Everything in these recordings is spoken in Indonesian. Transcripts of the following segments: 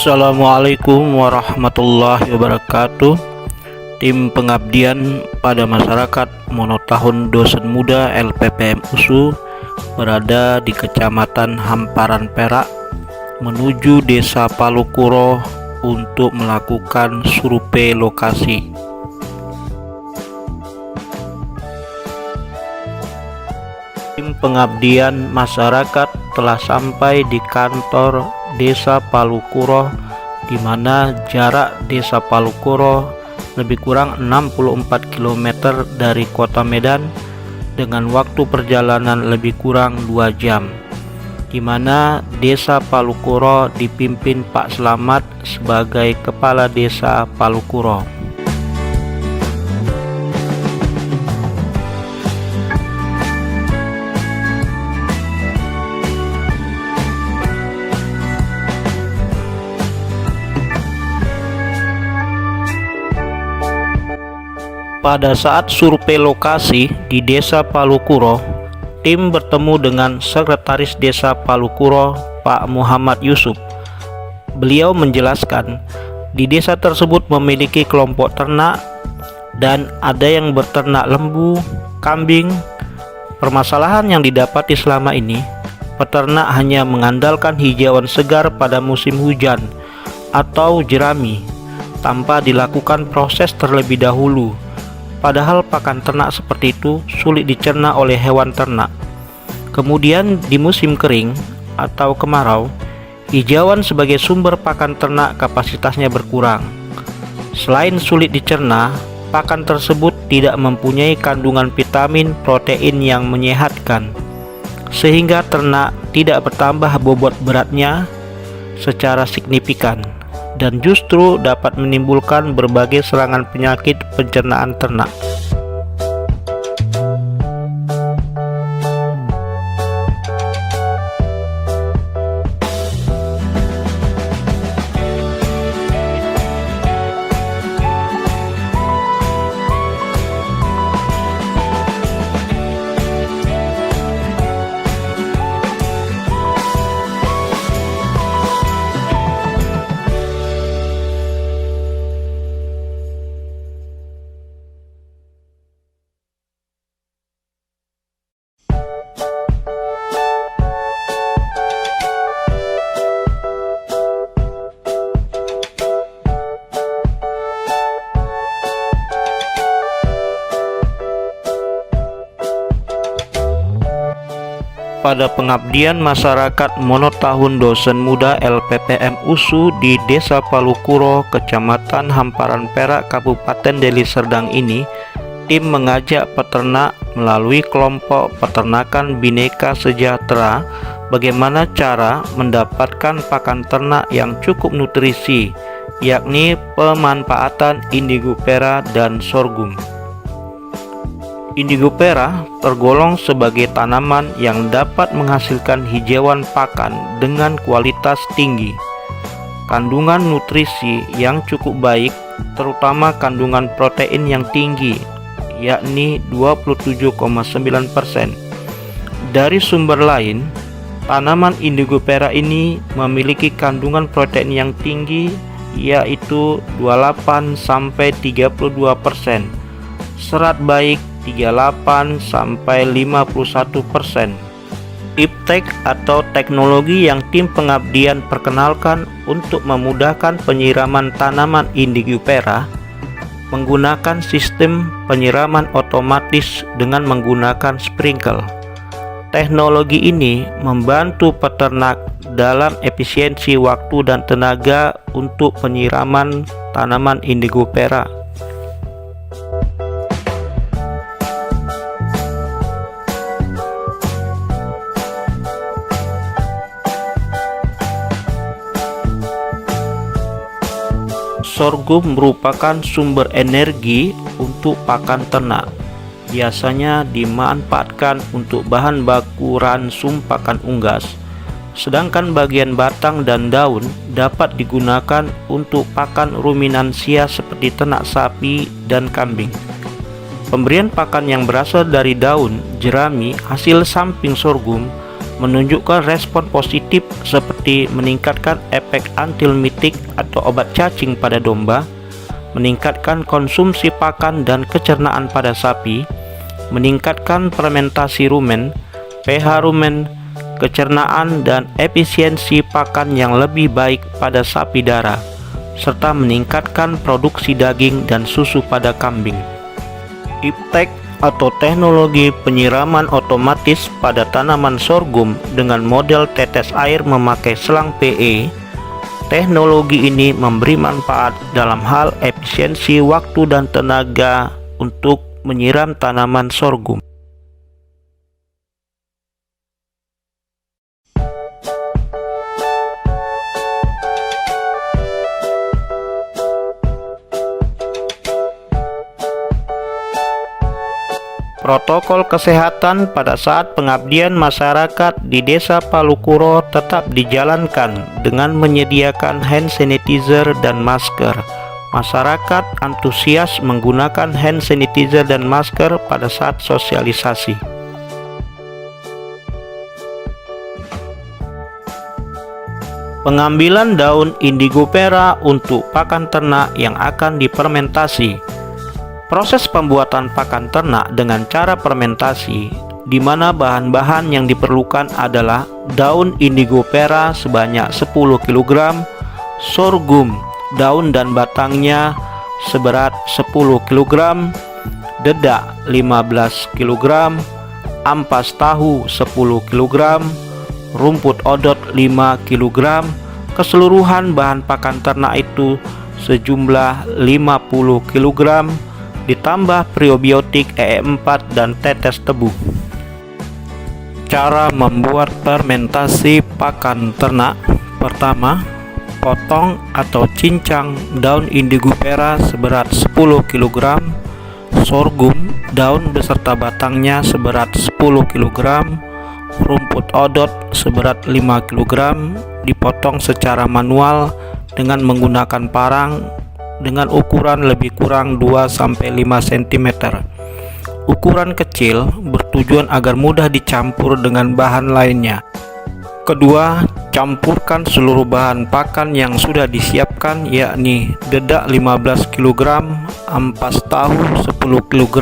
Assalamualaikum warahmatullahi wabarakatuh. Tim pengabdian pada masyarakat Monotahun Dosen Muda LPPM USU berada di Kecamatan Hamparan Perak menuju Desa Palukuro untuk melakukan survei lokasi. Tim pengabdian masyarakat telah sampai di kantor Desa Palukuro, di mana jarak Desa Palukuro lebih kurang 64 km dari Kota Medan dengan waktu perjalanan lebih kurang 2 jam, di mana Desa Palukuro dipimpin Pak Slamet sebagai Kepala Desa Palukuro. Pada saat survei lokasi di Desa Palukuro, tim bertemu dengan Sekretaris Desa Palukuro, Pak Muhammad Yusuf. Beliau menjelaskan, di desa tersebut memiliki kelompok ternak dan ada yang berternak lembu, kambing. Permasalahan yang didapati selama ini, peternak hanya mengandalkan hijauan segar pada musim hujan atau jerami tanpa dilakukan proses terlebih dahulu. Padahal pakan ternak seperti itu sulit dicerna oleh hewan ternak. Kemudian di musim kering atau kemarau, hijauan sebagai sumber pakan ternak kapasitasnya berkurang. Selain sulit dicerna, pakan tersebut tidak mempunyai kandungan vitamin protein yang menyehatkan, sehingga ternak tidak bertambah bobot beratnya secara signifikan, dan justru dapat menimbulkan berbagai serangan penyakit pencernaan ternak. Pada pengabdian masyarakat Monotahun Dosen Muda LPPM USU di Desa Palukuro, Kecamatan Hamparan Perak, Kabupaten Deli Serdang ini, tim mengajak peternak melalui kelompok peternakan Bhinneka Sejahtera bagaimana cara mendapatkan pakan ternak yang cukup nutrisi, yakni pemanfaatan indigo pera dan sorghum. Indigo pera tergolong sebagai tanaman yang dapat menghasilkan hijauan pakan dengan kualitas tinggi, kandungan nutrisi yang cukup baik, terutama kandungan protein yang tinggi, yakni 27,9%. Dari sumber lain, tanaman indigo pera ini memiliki kandungan protein yang tinggi, yaitu 28-32%, serat baik 38-51%. Iptek atau teknologi yang tim pengabdian perkenalkan untuk memudahkan penyiraman tanaman indigo pera menggunakan sistem penyiraman otomatis dengan menggunakan sprinkle. Teknologi ini membantu peternak dalam efisiensi waktu dan tenaga untuk penyiraman tanaman indigo pera. Sorghum merupakan sumber energi untuk pakan ternak. Biasanya dimanfaatkan untuk bahan baku ransum pakan unggas, sedangkan bagian batang dan daun dapat digunakan untuk pakan ruminansia seperti ternak sapi dan kambing. Pemberian pakan yang berasal dari daun jerami hasil samping sorghum menunjukkan respon positif seperti meningkatkan efek antihelmintik atau obat cacing pada domba, meningkatkan konsumsi pakan dan kecernaan pada sapi, meningkatkan fermentasi rumen, pH rumen, kecernaan dan efisiensi pakan yang lebih baik pada sapi darah, serta meningkatkan produksi daging dan susu pada kambing. Iptek atau teknologi penyiraman otomatis pada tanaman sorghum dengan model tetes air memakai selang PE. Teknologi ini memberi manfaat dalam hal efisiensi waktu dan tenaga untuk menyiram tanaman sorghum. Protokol kesehatan pada saat pengabdian masyarakat di Desa Palukuro tetap dijalankan dengan menyediakan hand sanitizer dan masker. Masyarakat antusias menggunakan hand sanitizer dan masker pada saat sosialisasi. Pengambilan daun indigo pera untuk pakan ternak yang akan difermentasi. Proses pembuatan pakan ternak dengan cara fermentasi, di mana bahan-bahan yang diperlukan adalah daun indigo pera sebanyak 10 kg, sorghum, daun dan batangnya seberat 10 kg, dedak 15 kg, ampas tahu 10 kg, rumput odot 5 kg, keseluruhan bahan pakan ternak itu sejumlah 50 kg, ditambah probiotik E4 dan tetes tebu. Cara membuat fermentasi pakan ternak. Pertama, potong atau cincang daun indigo pera seberat 10 kg, sorghum, daun beserta batangnya seberat 10 kg, rumput odot seberat 5 kg, dipotong secara manual dengan menggunakan parang dengan ukuran lebih kurang 2-5 cm. Ukuran kecil bertujuan agar mudah dicampur dengan bahan lainnya. Kedua, campurkan seluruh bahan pakan yang sudah disiapkan, yakni dedak 15 kg, ampas tahu 10 kg,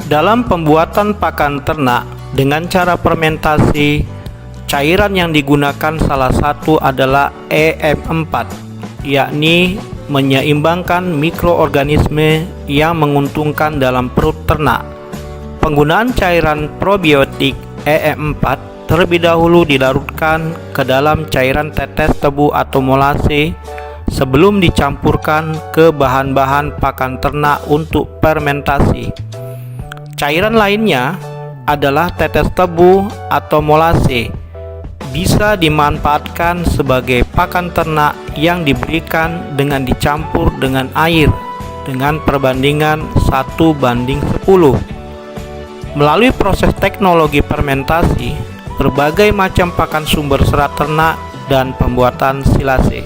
dalam pembuatan pakan ternak dengan cara fermentasi. Cairan yang digunakan salah satu adalah EM4, yakni menyeimbangkan mikroorganisme yang menguntungkan dalam perut ternak. Penggunaan cairan probiotik EM4 terlebih dahulu dilarutkan ke dalam cairan tetes tebu atau molase sebelum dicampurkan ke bahan-bahan pakan ternak untuk fermentasi. Cairan lainnya adalah tetes tebu atau molase, bisa dimanfaatkan sebagai pakan ternak yang diberikan dengan dicampur dengan air dengan perbandingan 1:10. Melalui proses teknologi fermentasi, berbagai macam pakan sumber serat ternak dan pembuatan silase.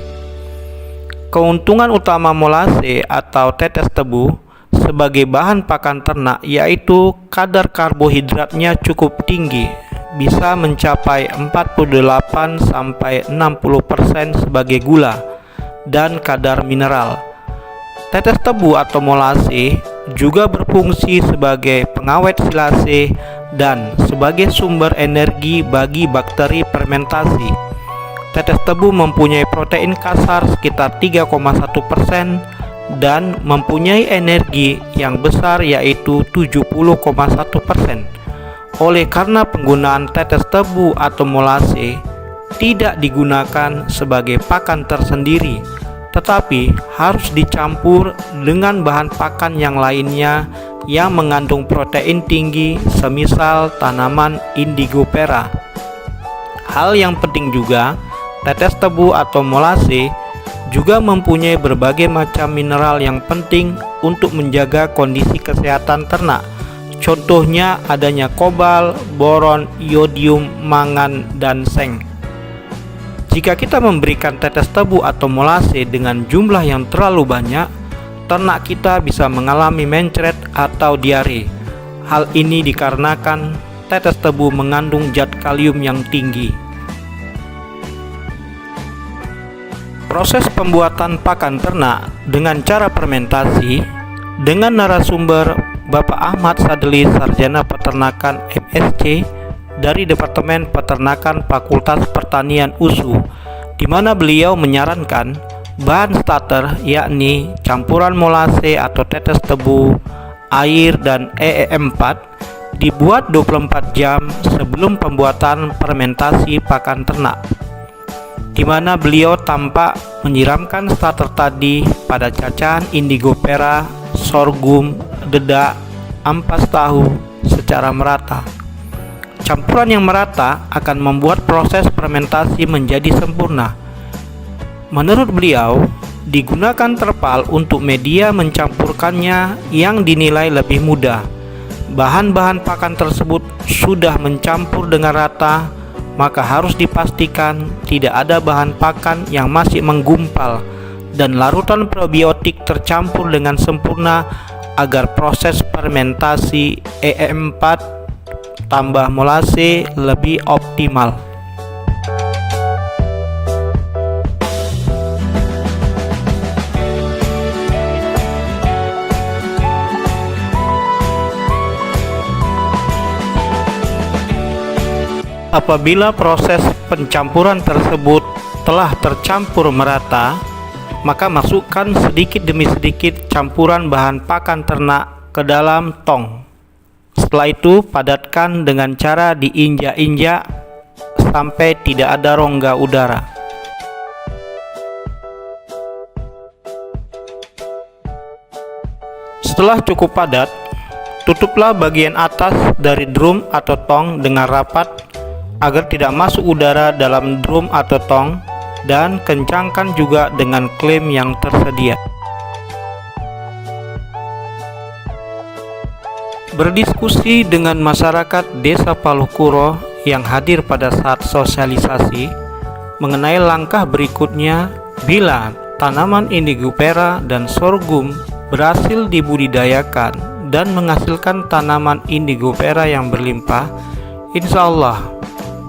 Keuntungan utama molase atau tetes tebu sebagai bahan pakan ternak yaitu kadar karbohidratnya cukup tinggi, bisa mencapai 48-60% sebagai gula, dan kadar mineral. Tetes tebu atau molase juga berfungsi sebagai pengawet silase dan sebagai sumber energi bagi bakteri fermentasi. Tetes tebu mempunyai protein kasar sekitar 3,1% dan mempunyai energi yang besar yaitu 70,1%. Oleh karena penggunaan tetes tebu atau molase tidak digunakan sebagai pakan tersendiri, tetapi harus dicampur dengan bahan pakan yang lainnya yang mengandung protein tinggi, semisal tanaman indigo pera. Hal yang penting juga, tetes tebu atau molase juga mempunyai berbagai macam mineral yang penting untuk menjaga kondisi kesehatan ternak. Contohnya adanya kobal, boron, iodium, mangan, dan seng. Jika kita memberikan tetes tebu atau molase dengan jumlah yang terlalu banyak, ternak kita bisa mengalami mencret atau diare. Hal ini dikarenakan tetes tebu mengandung zat kalium yang tinggi. Proses pembuatan pakan ternak dengan cara fermentasi dengan narasumber Bapak Ahmad Sadli, Sarjana Peternakan MSc dari Departemen Peternakan Fakultas Pertanian USU, di mana beliau menyarankan bahan starter yakni campuran molase atau tetes tebu, air, dan EEM4 dibuat 24 jam sebelum pembuatan fermentasi pakan ternak, di mana beliau tampak menyiramkan starter tadi pada cacahan indigofera, sorghum, dedak, ampas tahu secara merata. Campuran yang merata akan membuat proses fermentasi menjadi sempurna. Menurut beliau, digunakan terpal untuk media mencampurkannya yang dinilai lebih mudah. Bahan-bahan pakan tersebut sudah mencampur dengan rata, maka harus dipastikan tidak ada bahan pakan yang masih menggumpal dan larutan probiotik tercampur dengan sempurna agar proses fermentasi EM4 tambah molase lebih optimal. Apabila proses pencampuran tersebut telah tercampur merata, maka masukkan sedikit demi sedikit campuran bahan pakan ternak ke dalam tong. Setelah itu padatkan dengan cara diinjak-injak sampai tidak ada rongga udara. Setelah cukup padat, tutuplah bagian atas dari drum atau tong dengan rapat agar tidak masuk udara dalam drum atau tong, dan kencangkan juga dengan klem yang tersedia. Berdiskusi dengan masyarakat Desa Palukuro yang hadir pada saat sosialisasi mengenai langkah berikutnya bila tanaman indigofera dan sorghum berhasil dibudidayakan dan menghasilkan tanaman indigofera yang berlimpah, insya Allah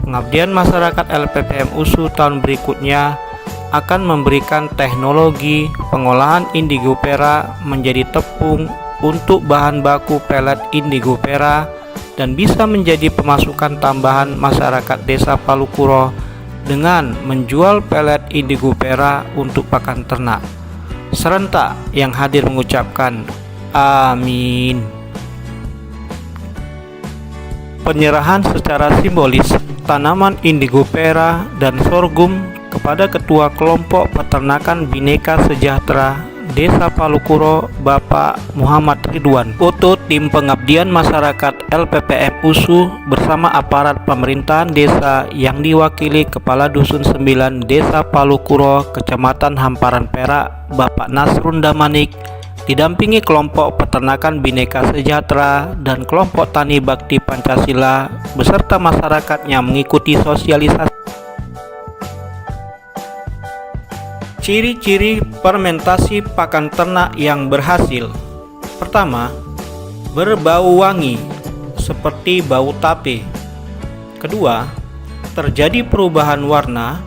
pengabdian masyarakat LPPM USU tahun berikutnya akan memberikan teknologi pengolahan indigofera menjadi tepung untuk bahan baku pelet indigofera dan bisa menjadi pemasukan tambahan masyarakat Desa Palukuro dengan menjual pelet indigofera untuk pakan ternak. Serentak yang hadir mengucapkan amin. Penyerahan secara simbolis tanaman indigofera dan sorghum kepada Ketua Kelompok Peternakan Bhinneka Sejahtera Desa Palukuro Bapak Muhammad Ridwan. Foto tim pengabdian masyarakat LPPM USU bersama aparat pemerintahan desa yang diwakili Kepala Dusun 9 Desa Palukuro Kecamatan Hamparan Perak Bapak Nasrun Damanik, didampingi kelompok peternakan Bhinneka Sejahtera dan kelompok tani bakti Pancasila beserta masyarakat yang mengikuti sosialisasi. Ciri-ciri fermentasi pakan ternak yang berhasil. Pertama, berbau wangi seperti bau tape. Kedua, terjadi perubahan warna.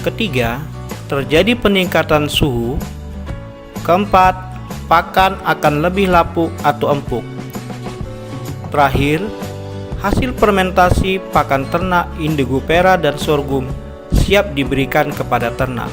Ketiga, terjadi peningkatan suhu. Keempat, pakan akan lebih lapuk atau empuk. Terakhir, hasil fermentasi pakan ternak indigofera dan sorghum siap diberikan kepada ternak.